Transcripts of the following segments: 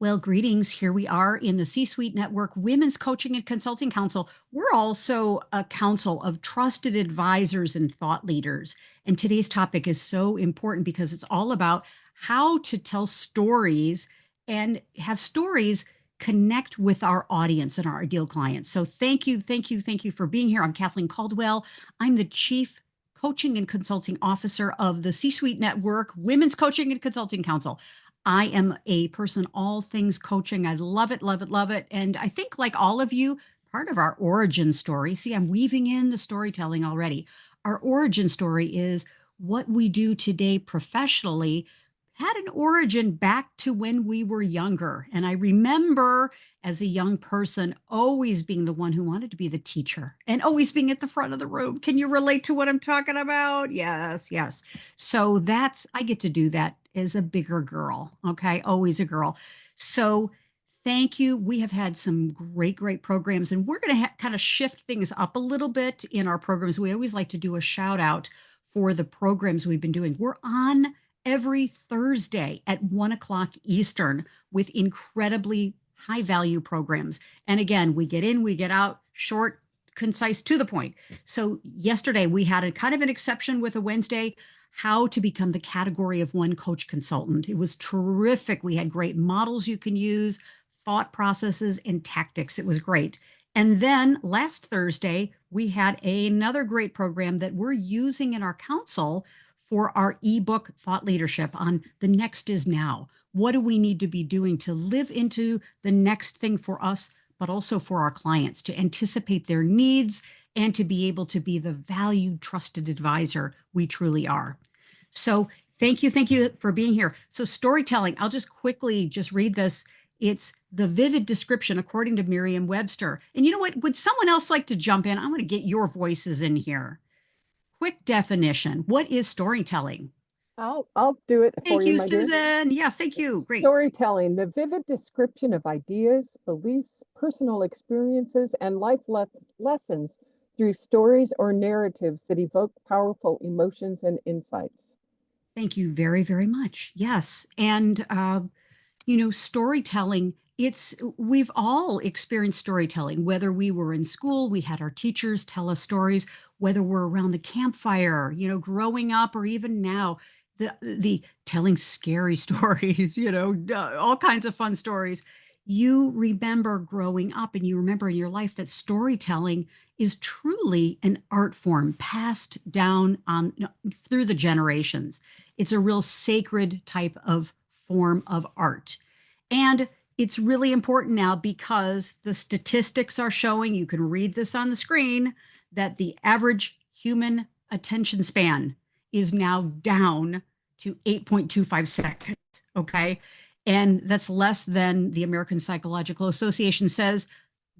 Well, greetings. Here we are in the C-Suite Network Women's Coaching and Consulting Council. We're also a council of trusted advisors and thought leaders. And today's topic is so important because it's all about how to tell stories and have stories connect with our audience and our ideal clients. So thank you for being here. I'm Kathleen Caldwell. I'm the Chief Coaching and Consulting Officer of the C-Suite Network Women's Coaching and Consulting Council. I am a person, all things coaching. I love it, love it, love it. And I think, like all of you, part of our origin story, see, I'm weaving in the storytelling already. Our origin story is what we do today professionally had an origin back to when we were younger. And I remember as a young person always being the one who wanted to be the teacher and always being at the front of the room. Can you relate to what I'm talking about? Yes, yes. So I get to do that as a bigger girl. Okay. Always a girl. So thank you. We have had some great programs, and we're going to kind of shift things up a little bit in our programs. We always like to do a shout out for the programs we've been doing. We're on every Thursday at 1 o'clock Eastern with incredibly high value programs. And again, we get in, we get out, short, concise, to the point. So yesterday we had a kind of an exception with a Wednesday, how to become the category of one coach consultant. It was terrific. We had great models you can use, thought processes, and tactics. It was great. And then last Thursday, we had another great program that we're using in our council for our ebook thought leadership on the next is now. What do we need to be doing to live into the next thing for us, but also for our clients, to anticipate their needs and to be able to be the valued, trusted advisor we truly are. So thank you for being here. So storytelling, I'll just quickly just read this. It's the vivid description according to Merriam-Webster. And you know what? Would someone else like to jump in? I'm going to get your voices in here. Quick definition. What is storytelling? I'll do it for Thank you, you, my dear. Susan. Yes, thank you. Great. Storytelling, the vivid description of ideas, beliefs, personal experiences, and lessons through stories or narratives that evoke powerful emotions and insights. Thank you very much. Yes. And storytelling, we've all experienced storytelling, whether we were in school, we had our teachers tell us stories, whether we're around the campfire, growing up, or even now, the telling scary stories, all kinds of fun stories. You remember growing up and you remember in your life that storytelling is truly an art form passed down on through the generations. It's a real sacred type of form of art. And it's really important now because the statistics are showing, you can read this on the screen, that the average human attention span is now down to 8.25 seconds. Okay. And that's less than the American Psychological Association says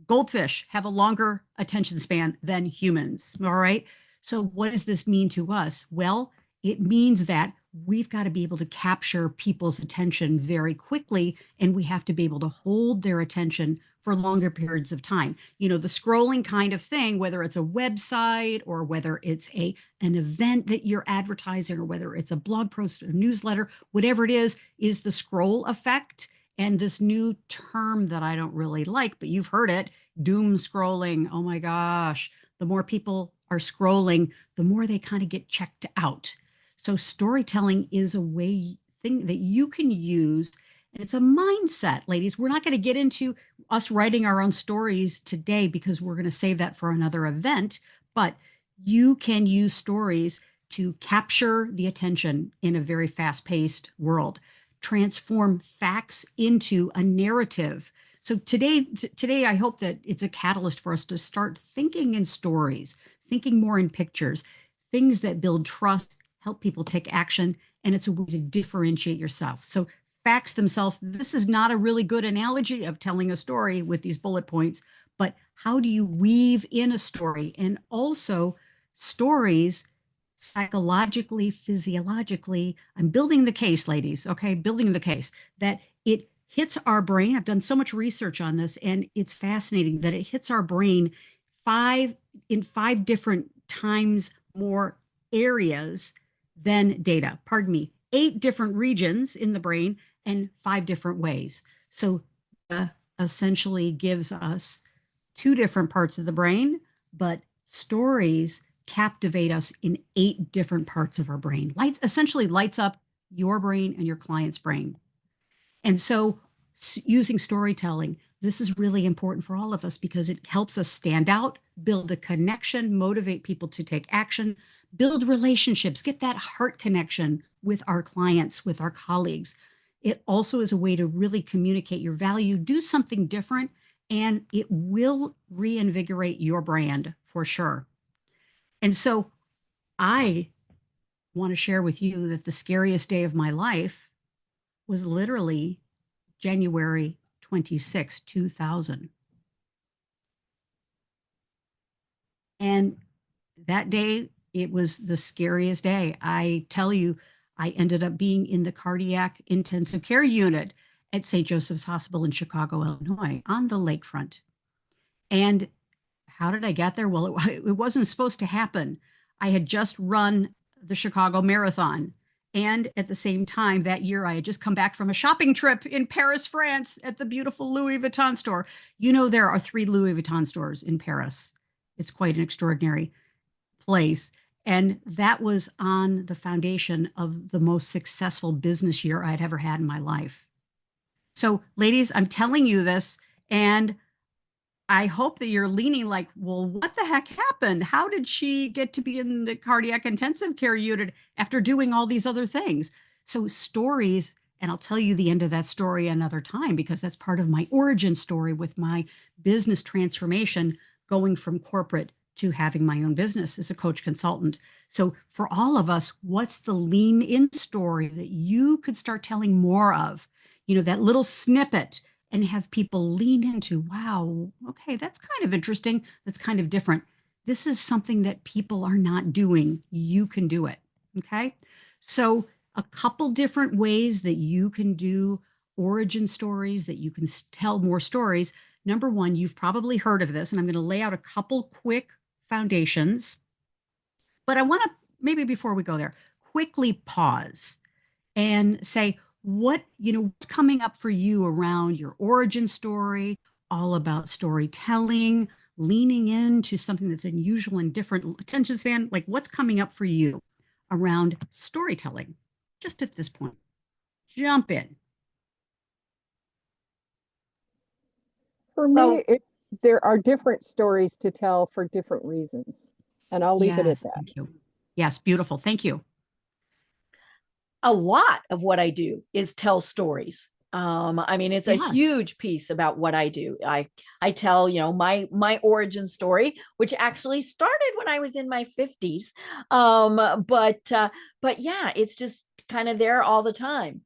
goldfish have a longer attention span than humans. All right. So, what does this mean to us? Well, it means that we've got to be able to capture people's attention very quickly, and we have to be able to hold their attention for longer periods of time. The scrolling kind of thing, whether it's a website or whether it's an event that you're advertising or whether it's a blog post or newsletter, whatever it is the scroll effect. And this new term that I don't really like, but you've heard it, doom scrolling. Oh my gosh. The more people are scrolling, the more they kind of get checked out. So storytelling is a thing that you can use. And it's a mindset, ladies. We're not going to get into us writing our own stories today because we're going to save that for another event. But you can use stories to capture the attention in a very fast-paced world, transform facts into a narrative. So today, I hope that it's a catalyst for us to start thinking in stories, thinking more in pictures, things that build trust, help people take action, and it's a way to differentiate yourself. So facts themselves, this is not a really good analogy of telling a story with these bullet points, but how do you weave in a story? And also stories psychologically, physiologically, I'm building the case, ladies, okay, building the case that it hits our brain. I've done so much research on this, and it's fascinating that it hits our brain in five different times more areas than data. Pardon me, 8 different regions in the brain and 5 different ways. So essentially gives us 2 different parts of the brain, but stories captivate us in 8 different parts of our brain. Lights essentially lights up your brain and your client's brain. And so, using storytelling, this is really important for all of us because it helps us stand out, build a connection, motivate people to take action, build relationships, get that heart connection with our clients, with our colleagues. It also is a way to really communicate your value, do something different, and it will reinvigorate your brand for sure. And so, I want to share with you that the scariest day of my life was literally January 26, 2000. And that day, it was the scariest day. I tell you, I ended up being in the cardiac intensive care unit at St. Joseph's Hospital in Chicago, Illinois, on the lakefront. And how did I get there? Well, it wasn't supposed to happen. I had just run the Chicago Marathon. And at the same time, that year, I had just come back from a shopping trip in Paris, France, at the beautiful Louis Vuitton store. You know, there are 3 Louis Vuitton stores in Paris. It's quite an extraordinary place. And that was on the foundation of the most successful business year I'd ever had in my life. So, ladies, I'm telling you this, and I hope that you're leaning like, well, what the heck happened? How did she get to be in the cardiac intensive care unit after doing all these other things? So, stories, and I'll tell you the end of that story another time because that's part of my origin story with my business transformation going from corporate to having my own business as a coach consultant. So, for all of us, what's the lean in story that you could start telling more of? You know, that little snippet and have people lean into, wow, okay, that's kind of interesting. That's kind of different. This is something that people are not doing. You can do it. Okay. So, a couple different ways that you can do origin stories, that you can tell more stories. Number one, you've probably heard of this, and I'm going to lay out a couple quick foundations. But I want to maybe before we go there, quickly pause and say what's coming up for you around your origin story, all about storytelling, leaning into something that's unusual and different attention span, like what's coming up for you around storytelling just at this point. Jump in. For Well, me, there are different stories to tell for different reasons, and I'll leave it at Yes, that. thank you. Yes, beautiful. Thank you. a lot of what I do is tell stories. I mean, it's a Yes. huge piece about what I do. I tell, my origin story, which actually started when I was in my 50s. But yeah, it's just kind of there all the time.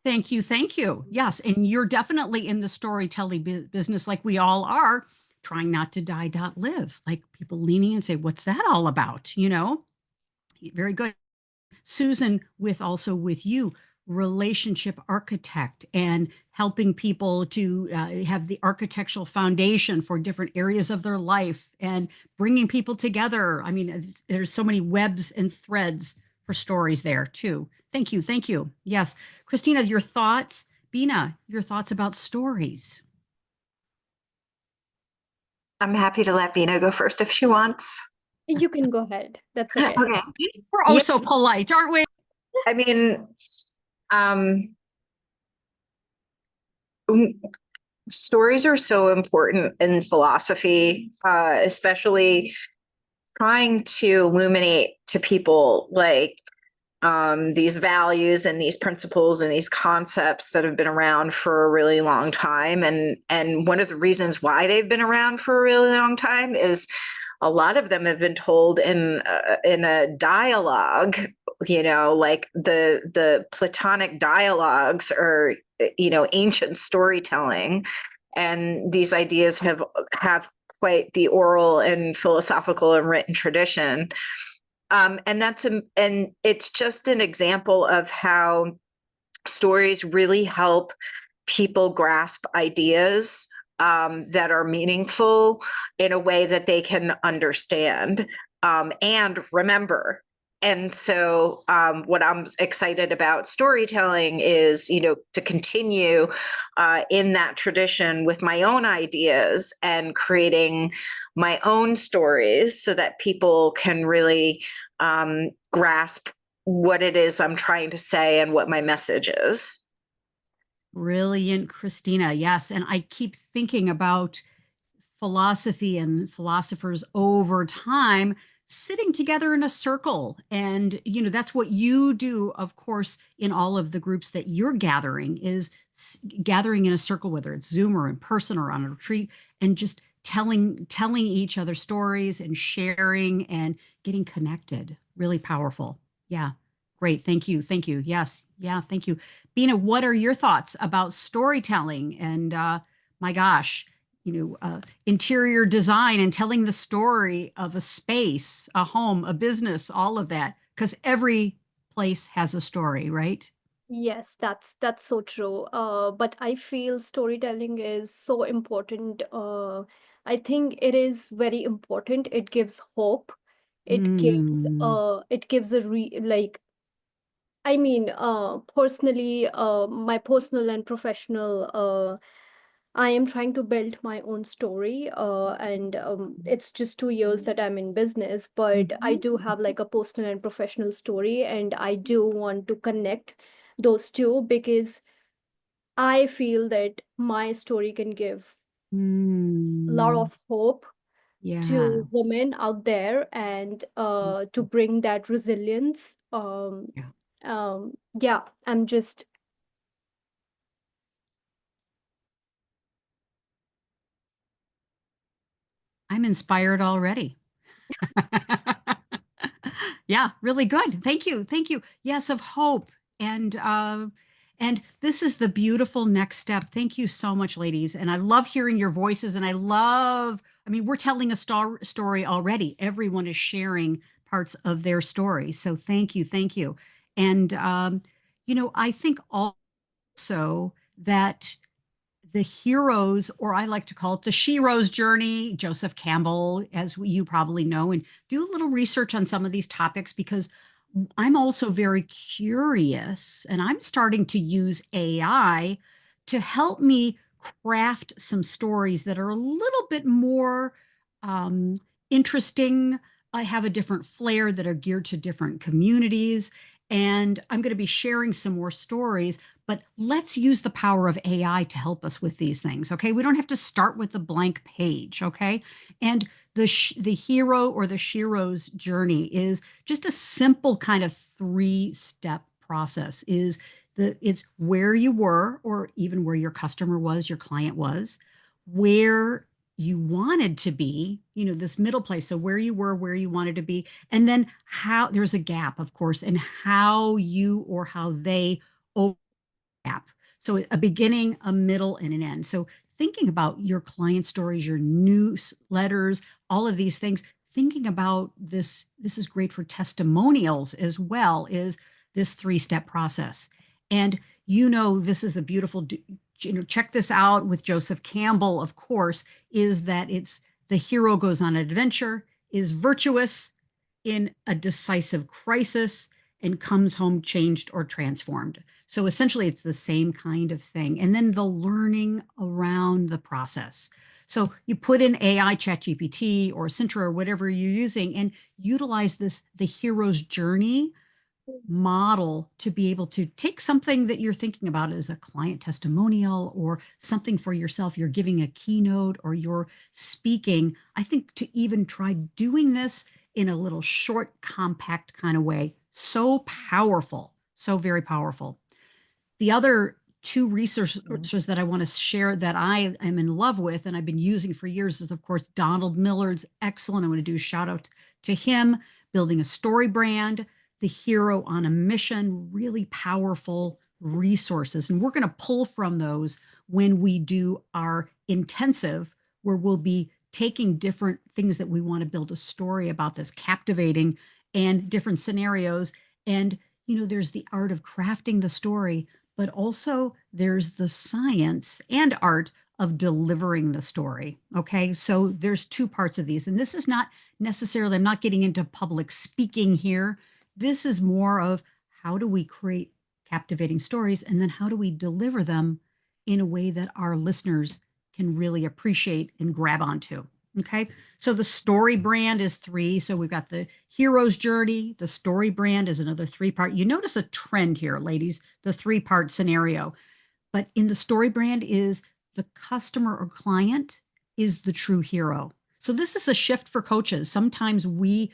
Thank you. Thank you. Yes. And you're definitely in the storytelling business like we all are, trying not to die, dot live. Like people leaning and say, what's that all about? Very good. Susan, with also with you, relationship architect and helping people to have the architectural foundation for different areas of their life and bringing people together. I mean, there's so many webs and threads for stories there too. Thank you. Thank you. Yes. Christina, your thoughts? Bina, your thoughts about stories? I'm happy to let Bina go first if she wants. You can go ahead. That's okay. Okay. We're Yeah. so polite, aren't we? I mean, um, mm, stories are so important in philosophy, especially trying to illuminate to people like these values and these principles and these concepts that have been around for a really long time. And one of the reasons why they've been around for a really long time is a lot of them have been told in a dialogue, like the Platonic dialogues are, ancient storytelling. And these ideas have quite the oral and philosophical and written tradition. And it's just an example of how stories really help people grasp ideas that are meaningful in a way that they can understand and remember. And so what I'm excited about storytelling is, to continue in that tradition with my own ideas and creating my own stories so that people can really grasp what it is I'm trying to say and what my message is. Brilliant, Christina. Yes. And I keep thinking about philosophy and philosophers over time sitting together in a circle. And, that's what you do, of course, in all of the groups that you're gathering is gathering in a circle, whether it's Zoom or in person or on a retreat, and just telling each other stories and sharing and getting connected. Really powerful. Yeah. Great. Thank you. Thank you. Yes. Yeah. Thank you. Bina, what are your thoughts about storytelling? And my gosh, interior design and telling the story of a space, a home, a business, all of that, because every place has a story, right? Yes, that's so true. But I feel storytelling is so important. I think it is very important. It gives hope. Mm, It gives a re like I mean, personally, my personal and professional, I am trying to build my own story, and it's just 2 years that I'm in business, but I mhm. do have like a personal and professional story, and I do want to connect those two because I feel that my story can give a lot Mm, of hope to yes. women out there and to bring that resilience. Yeah. Yeah, I'm just I'm inspired already. Yeah, really good. Thank you. Thank you. Yes, of hope. And this is the beautiful next step. Thank you so much, ladies. And I love hearing your voices. And I mean, we're telling a story already. Everyone is sharing parts of their story. So thank you. Thank you. And I think also that the heroes, or I like to call it the shero's journey, Joseph Campbell, as you probably know, and do a little research on some of these topics because I'm also very curious and I'm starting to use AI to help me craft some stories that are a little bit more um, interesting. I have a different flair that are geared to different communities. And I'm going to be sharing some more stories, but let's use the power of AI to help us with these things. Okay. We don't have to start with a blank page. Okay. And the hero or the shero's journey is just a simple kind of 3-step process. It's where you were, or even where your customer was, your client was, where you wanted to be, this middle place. So where you were, where you wanted to be, and then how there's a gap, of course, and how you or how they overlap. So a beginning, a middle, and an end. So thinking about your client stories, your newsletters, all of these things, thinking about this is great for testimonials as well, is this 3-step process. And this is a beautiful, check this out with Joseph Campbell, of course, is that it's the hero goes on an adventure, is virtuous in a decisive crisis, and comes home changed or transformed. So essentially, it's the same kind of thing. And then the learning around the process. So you put in AI, ChatGPT, or Cintra, or whatever you're using, and utilize the hero's journey model to be able to take something that you're thinking about as a client testimonial or something for yourself. You're giving a keynote or you're speaking. I think to even try doing this in a little short, compact kind of way. So powerful, so very powerful. The other two resources that I want to share that I am in love with and I've been using for years is, of course, Donald Millard's excellent. I want to do a shout out to him, building a story brand, the hero on a mission, really powerful resources. And we're going to pull from those when we do our intensive, where we'll be taking different things that we want to build a story about this captivating and different scenarios. And, there's the art of crafting the story, but also there's the science and art of delivering the story. Okay. So there's two parts of these. And this is not necessarily, I'm not getting into public speaking here. This is more of how do we create captivating stories, and then how do we deliver them in a way that our listeners can really appreciate and grab onto. Okay. So the story brand is three. So we've got the hero's journey. The story brand is another three-part. You notice a trend here, ladies, the three-part scenario. But in the story brand is the customer or client is the true hero. So this is a shift for coaches. Sometimes we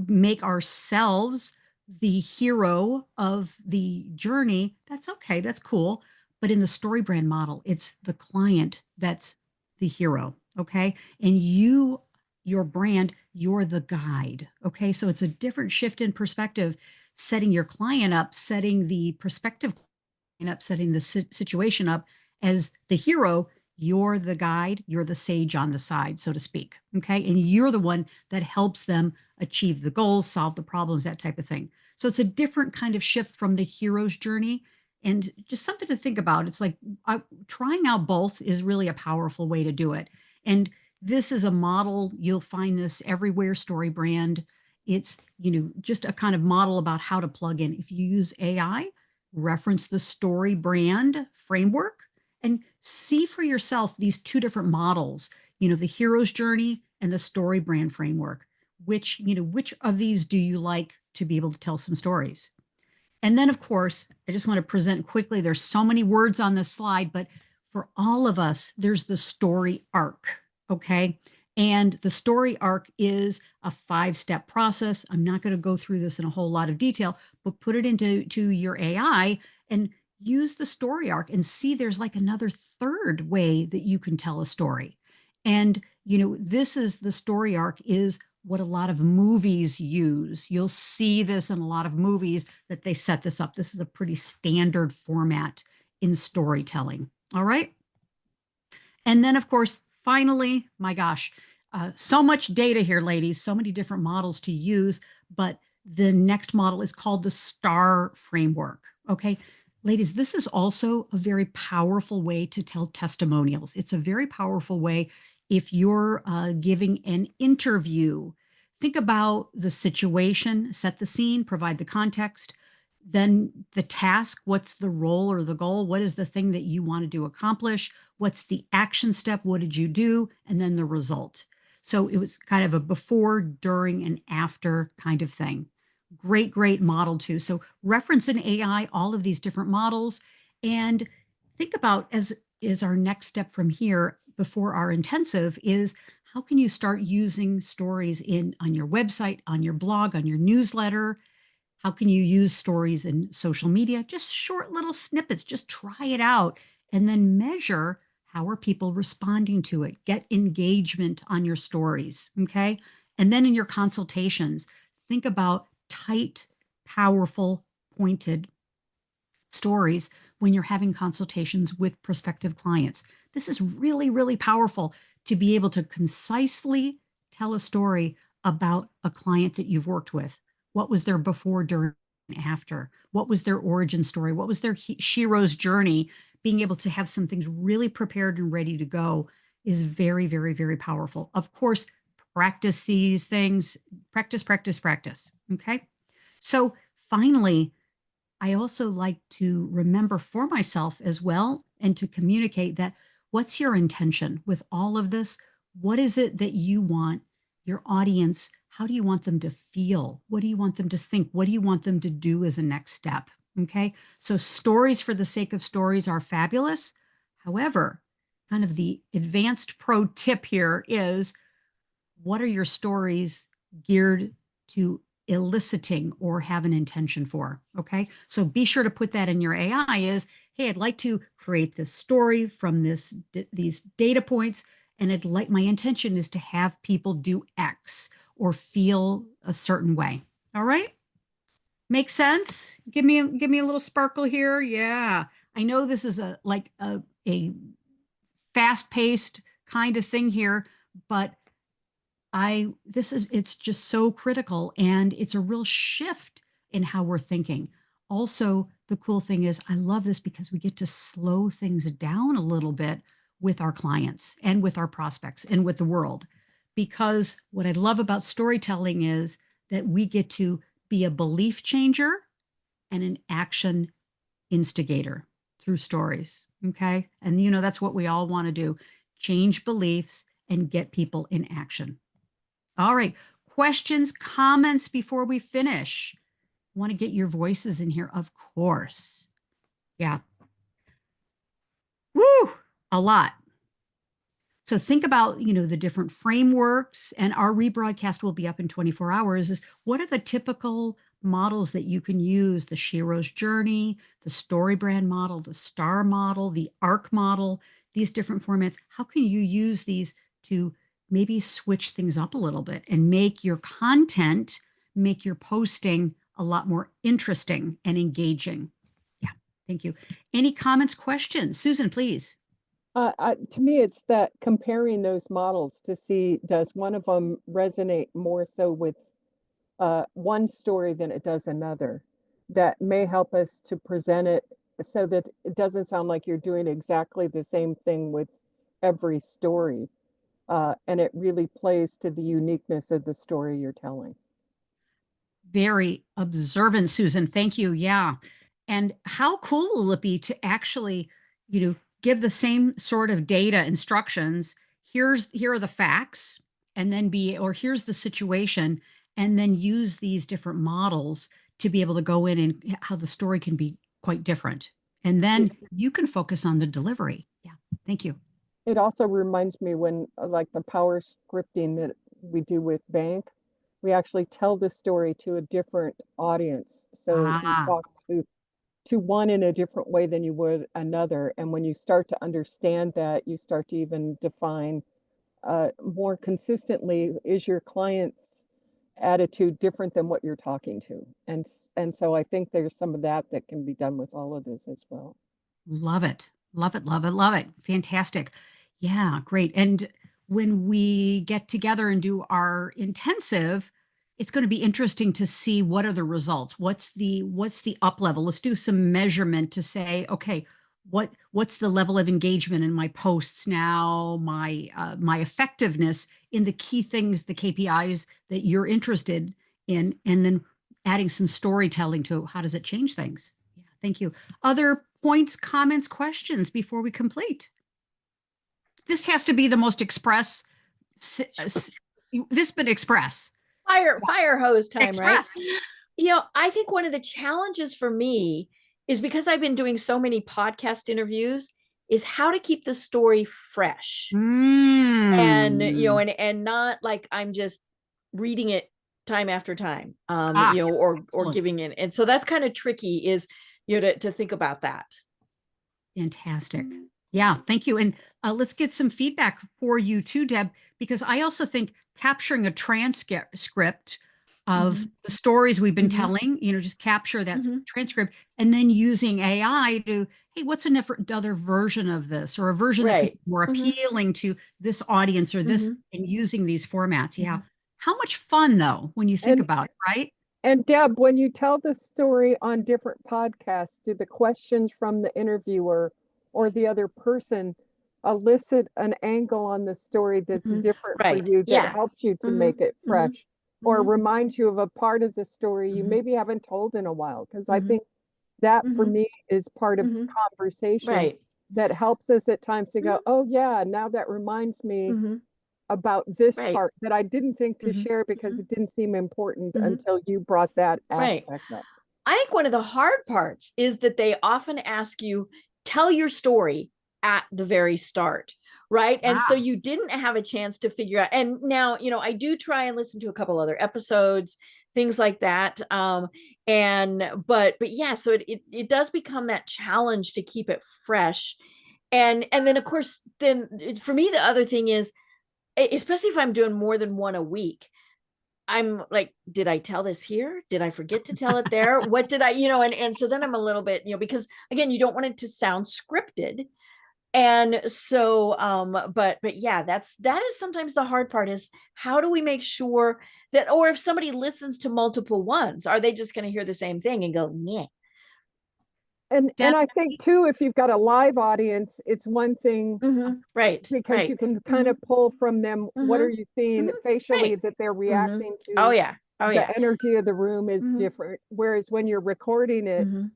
make ourselves the hero of the journey. That's okay. That's cool. But in the story brand model, it's the client that's the hero. Okay. And your brand, you're the guide. Okay. So it's a different shift in perspective, setting your client up, setting the prospective up, setting the situation up as the hero. You're the guide, you're the sage on the side, so to speak. Okay. And you're the one that helps them achieve the goals, solve the problems, that type of thing. So it's a different kind of shift from the hero's journey, and just something to think about. It's like trying out both is really a powerful way to do it. And this is a model. You'll find this everywhere, story brand. It's, just a kind of model about how to plug in. If you use AI, reference the story brand framework and see for yourself these two different models, the hero's journey and the story brand framework. Which of these do you like to be able to tell some stories? And then, of course, I just want to present quickly. There's so many words on this slide, but for all of us, there's the story arc. Okay. And the story arc is a 5-step process. I'm not going to go through this in a whole lot of detail, but put it into your AI and use the story arc and see there's like another third way that you can tell a story. And, this is the story arc is what a lot of movies use. You'll see this in a lot of movies that they set this up. This is a pretty standard format in storytelling. All right. And then, of course, finally, my gosh, so much data here, ladies, so many different models to use. But the next model is called the STAR framework. Okay. Ladies, this is also a very powerful way to tell testimonials. It's a very powerful way if you're giving an interview. Think about the situation, set the scene, provide the context, then the task, what's the role or the goal? What is the thing that you wanted to accomplish? What's the action step? What did you do? And then the result. So it was kind of a before, during, and after kind of thing. Great, great model too. So reference in AI, all of these different models, and think about as is our next step from here before our intensive is how can you start using stories on your website, on your blog, on your newsletter? How can you use stories in social media? Just short little snippets, just try it out and then measure how are people responding to it. Get engagement on your stories, okay? And then in your consultations, think about tight, powerful, pointed stories when you're having consultations with prospective clients. This is really, really powerful to be able to concisely tell a story about a client that you've worked with. What was their before, during, and after? What was their origin story? What was their hero's journey? Being able to have some things really prepared and ready to go is very, very, very powerful. Of course, practice these things, practice, practice, practice. Okay. So finally, I also like to remember for myself as well and to communicate that what's your intention with all of this? What is it that you want your audience? How do you want them to feel? What do you want them to think? What do you want them to do as a next step? Okay. So stories for the sake of stories are fabulous. However, kind of the advanced pro tip here is what are your stories geared to eliciting or have an intention for? Okay. So be sure to put that in your AI is, hey, I'd like to create this story from these data points. And my intention is to have people do X or feel a certain way. All right. Make sense? Give me a little sparkle here. Yeah. I know this is a fast-paced kind of thing here, but it's just so critical and it's a real shift in how we're thinking. Also, the cool thing is I love this because we get to slow things down a little bit with our clients and with our prospects and with the world. Because what I love about storytelling is that we get to be a belief changer and an action instigator through stories. Okay. And, that's what we all want to do, change beliefs and get people in action. All right. Questions, comments before we finish? Want to get your voices in here, of course. Yeah. Woo! A lot. So think about, the different frameworks, and our rebroadcast will be up in 24 hours. Is what are the typical models that you can use? The Shiro's Journey, the StoryBrand model, the STAR model, the ARC model, these different formats. How can you use these to maybe switch things up a little bit and make your content, make your posting a lot more interesting and engaging? Yeah, thank you. Any comments, questions? Susan, please. To me, it's that comparing those models to see, does one of them resonate more so with one story than it does another? That may help us to present it so that it doesn't sound like you're doing exactly the same thing with every story. And it really plays to the uniqueness of the story you're telling. Very observant, Susan. Thank you. Yeah. And how cool will it be to actually, give the same sort of data instructions? Here are the facts, and then or here's the situation, and then use these different models to be able to go in and how the story can be quite different. And then you can focus on the delivery. Yeah. Thank you. It also reminds me when, like the power scripting that we do with bank, we actually tell the story to a different audience. So you Ah, talk to one in a different way than you would another. And when you start to understand that, you start to even define more consistently, is your client's attitude different than what you're talking to? And so I think there's some of that that can be done with all of this as well. love it. Love it. Love it. Love it. Fantastic. Yeah, great. And when we get together and do our intensive, it's going to be interesting to see what are the results. What's the up level? Let's do some measurement to say, okay, what's the level of engagement in my posts now, my effectiveness in the key things, the KPIs that you're interested in, and then adding some storytelling to how does it change things. Yeah, thank you. Other points, comments, questions before we complete? This has to be the most express. This been express. Fire hose time, right? Express. I think one of the challenges for me is because I've been doing so many podcast interviews is how to keep the story fresh. And and not like I'm just reading it time after time, or excellent. giving it. And so that's kind of tricky is, to think about that. Fantastic. Yeah, thank you. And let's get some feedback for you too, Deb, because I also think capturing a transcript of the stories we've been telling, just capture that transcript and then using AI to, hey, what's another version of this or a version that could be more appealing to this audience or this, and using these formats. Yeah. How much fun though, when you think about it, right? And Deb, when you tell the story on different podcasts, do the questions from the interviewer or the other person elicit an angle on the story that's different for you, that helps you to make it fresh, or reminds you of a part of the story you maybe haven't told in a while? Because I think that for me is part of conversation that helps us at times to go, oh yeah, now that reminds me about this part that I didn't think to share because it didn't seem important until you brought that aspect up. I think one of the hard parts is that they often ask you, tell your story at the very start, right? And so you didn't have a chance to figure out. And now, I do try and listen to a couple other episodes, things like that. But yeah, so it does become that challenge to keep it fresh. And then of course, then for me, the other thing is, especially if I'm doing more than one a week, I'm like, did I tell this here? Did I forget to tell it there? What did I, and so then I'm a little bit, because again, you don't want it to sound scripted. And so, but yeah, that is sometimes the hard part is how do we make sure that, or if somebody listens to multiple ones, are they just going to hear the same thing and go, yeah. And I think too, if you've got a live audience, it's one thing, because you can kind of pull from them, what are you seeing facially that they're reacting to? Oh yeah. Oh the yeah. energy of the room is Mhm. different. Whereas when you're recording it, Mhm.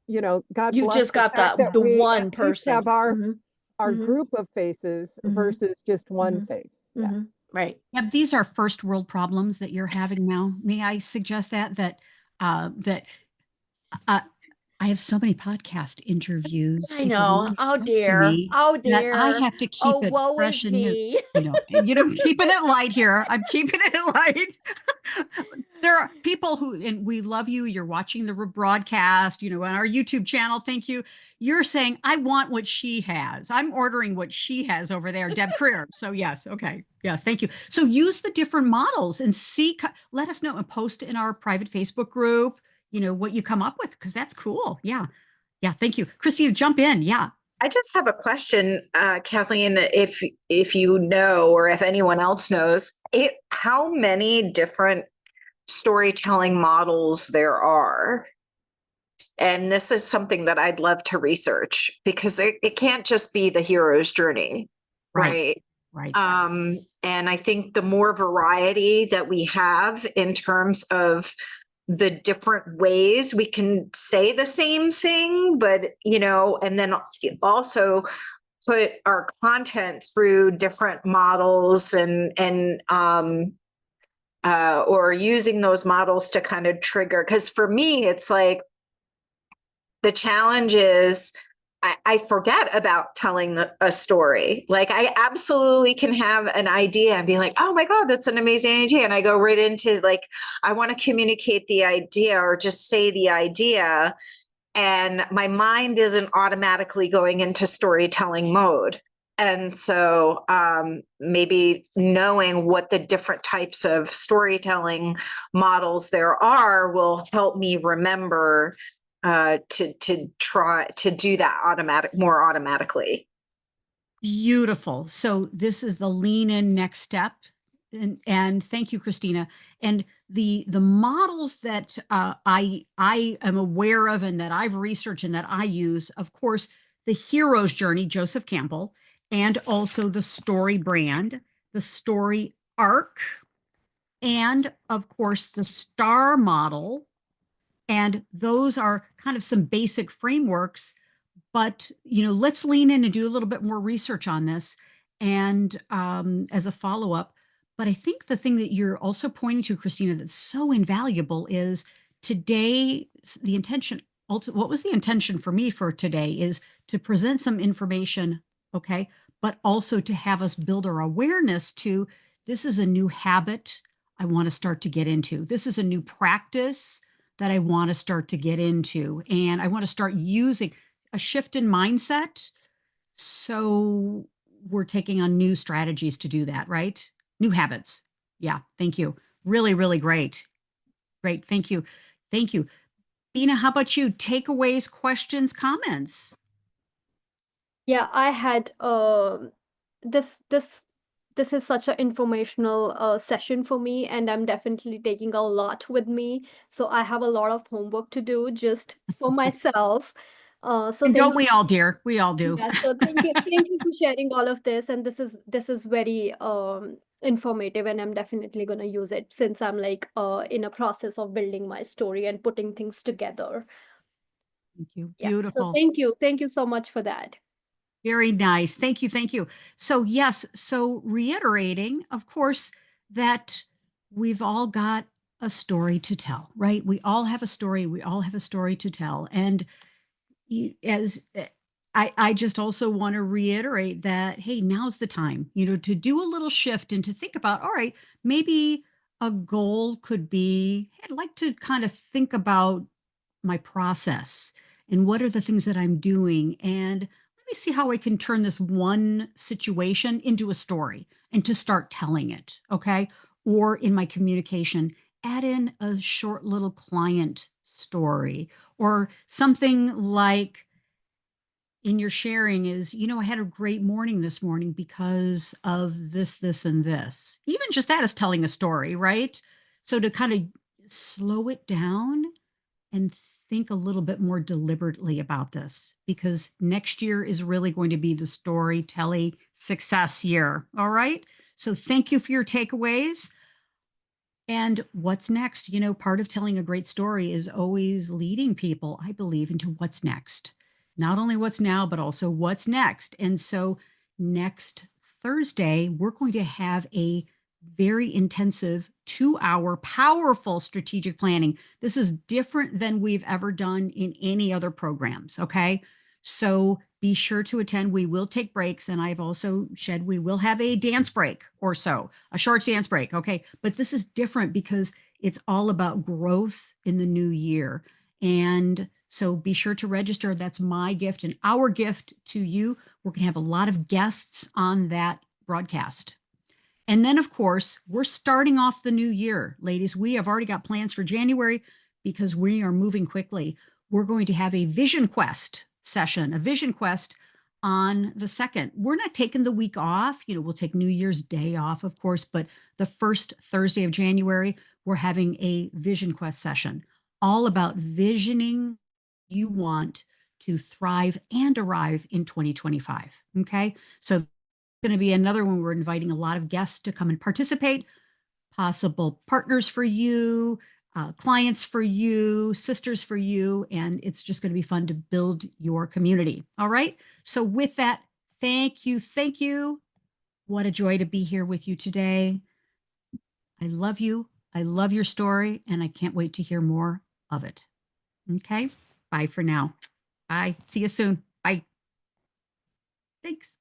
you know, God You've bless just the got fact that the we at one least have person. Mhm. our Mhm. group of faces Mhm. versus just one Mhm. face. Yeah. Mhm. Right. Yeah, these are first world problems that you're having now. May I suggest that uh, I have so many podcast interviews. I People know. reach Oh out to dear. me Oh that I dear. have to Oh, keep it woe fresh is and new. me. I'm keeping it light here. I'm keeping it light. There are people who, and we love you. You're watching the broadcast, on our YouTube channel. Thank you. You're saying, I want what she has. I'm ordering what she has over there, Deb Creer. So yes. Okay. Yes. Thank you. So use the different models and see, let us know and post in our private Facebook group, what you come up with, because that's cool. Yeah. Yeah. Thank you. Christina, jump in. Yeah. I just have a question, Kathleen, if you know, or if anyone else knows, how many different storytelling models there are. And this is something that I'd love to research, because it can't just be the hero's journey, Right. right? Right. And I think the more variety that we have in terms of the different ways we can say the same thing, but, and then also put our content through different models, or using those models to kind of trigger. Because for me, it's like the challenge is I forget about telling a story. Like, I absolutely can have an idea and be like, oh my God, that's an amazing idea. And I go right into like, I want to communicate the idea or just say the idea. And my mind isn't automatically going into storytelling mode. And so maybe knowing what the different types of storytelling models there are will help me remember to try to do that more automatically. Beautiful. So this is the lean in next step. And thank you, Christina. And the models that I am aware of and that I've researched and that I use, of course, the hero's journey, Joseph Campbell, and also the story brand, the story arc, and of course the star model. And those are kind of some basic frameworks, but let's lean in and do a little bit more research on this, and as a follow-up. But I think the thing that you're also pointing to, Christina, that's so invaluable is today, the intention, what was the intention for me for today is to present some information, okay, but also to have us build our awareness to, this is a new habit I want to start to get into. This is a new practice that I want to start to get into, and I want to start using a shift in mindset. So we're taking on new strategies to do that, right? New habits. Yeah. Thank you. Really, really great. Great. Thank you. Thank you. Bina, how about you? Takeaways, questions, comments? Yeah, I had this this this is such an informational session for me, and I'm definitely taking a lot with me. So I have a lot of homework to do just for myself. So And thank don't you. we all, dear? We all do. Yeah, so thank you for sharing all of this, and this is very informative, and I'm definitely gonna use it since I'm like in a process of building my story and putting things together. Thank you. Yeah, so Beautiful. thank you so much for that. Very nice. Thank you. Thank you. So, yes, so reiterating, of course, that we've all got a story to tell, right? We all have a story. We all have a story to tell. And as I just also want to reiterate that, hey, now's the time, to do a little shift and to think about, all right, maybe a goal could be, hey, I'd like to kind of think about my process and what are the things that I'm doing. And let me see how I can turn this one situation into a story and to start telling it. Okay. Or in my communication, add in a short little client story or something like in your sharing is, I had a great morning this morning because of this, this, and this. Even just that is telling a story, right? So to kind of slow it down and think a little bit more deliberately about this, because next year is really going to be the storytelling success year. All right. So thank you for your takeaways. And what's next? You know, part of telling a great story is always leading people, I believe, into what's next. Not only what's now, but also what's next. And so next Thursday, we're going to have a very intensive 2 hour powerful strategic planning. This is different than we've ever done in any other programs. Okay. So be sure to attend. We will take breaks. And I've also said we will have a dance break or so, a short dance break. Okay. But this is different because it's all about growth in the new year. And so be sure to register. That's my gift and our gift to you. We're going to have a lot of guests on that broadcast. And then, of course, we're starting off the new year, ladies. We have already got plans for January because we are moving quickly. We're going to have a Vision Quest session, a Vision Quest on the 2nd. We're not taking the week off. You know, we'll take New Year's Day off, of course, but the first Thursday of January, we're having a Vision Quest session all about visioning you want to thrive and arrive in 2025. Okay. So going to be another one. We're inviting a lot of guests to come and participate, possible partners for you, clients for you, sisters for you, and it's just going to be fun to build your community. All right. So with that, thank you. Thank you. What a joy to be here with you today. I love you. I love your story, and I can't wait to hear more of it. Okay. Bye for now. Bye. See you soon. Bye. Thanks.